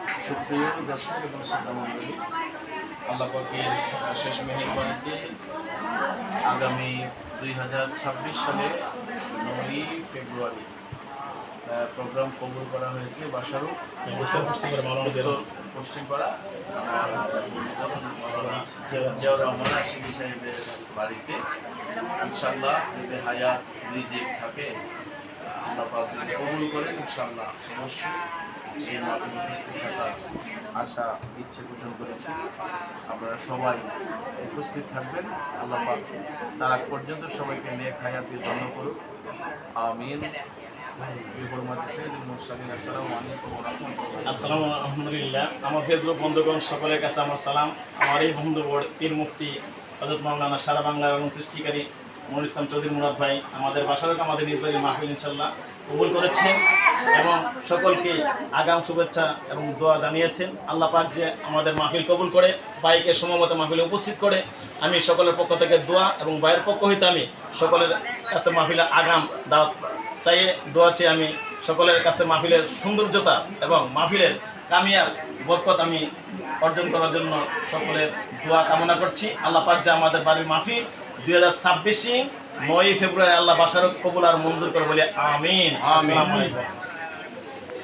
সুপ্রিয় দর্শক এবং শ্রোতা মণ্ডলী, আল্লাহ পাকের শেষ মেহেরবানিতে আগামী 2026 সালে 9ই ফেব্রুয়ারি প্রোগ্রাম কবুল করা হয়েছে বাসারু পশ্চিমপাড়া জিয়াউর রহমান আশিকি সাহেবের বাড়িতে। ইনশাআল্লাহ যদি হায়াত রিজিক থাকে, আল্লাহ পাক যদি কবুল করেন, ইনশাআল্লাহ অবশ্যই সেই মাহফিলে উপস্থিত থাকার আশা ইচ্ছে পোষণ করেছি। আপনারা সবাই উপস্থিত থাকবেন। আল্লাহ পাক তার আগ পর্যন্ত সবাইকে নেক হায়াত দিয়ে ধন্য করুক, আমিন। আসসালামু আলহামদুলিল্লাহ। আমার ফেসবুক বন্ধুগণ সকলের কাছে আমার সালাম। আমার এই বন্ধু পীর মুফতি হযরত মাওলানা সারা বাংলা এবং সৃষ্টিকারী মনির ইসলাম চৌধুরী মুরাদ ভাই আমাদের বাসারক আমাদের নিজ বাড়ির মাহফিল ইনশাল্লাহ কবুল করেছেন এবং সকলকে আগাম শুভেচ্ছা এবং দোয়া জানিয়েছেন। আল্লাহ পাক যে আমাদের মাহফিল কবুল করে ভাইকে সময়মত মাহফিলে উপস্থিত করে, আমি সকলের পক্ষ থেকে দোয়া এবং ভাইয়ের পক্ষ হইতে আমি সকলের কাছে মাহফিলে আগাম দাওয়াত চাইয়ে দোয়া চেয়ে আমি সকলের কাছে মাহফিলের সৌন্দর্যতা এবং মাহফিলের কামিয়ার বরকত আমি অর্জন করার জন্য সকলের দোয়া কামনা করছি। আল্লাহ পাক যে আমাদের বাড়ির মাহফিল 2026 9ই ফেব্রুয়ারি আল্লাহ বাসারক কবুল আর মঞ্জুর করে বলে আমিন। আসসালামু আলাইকুম।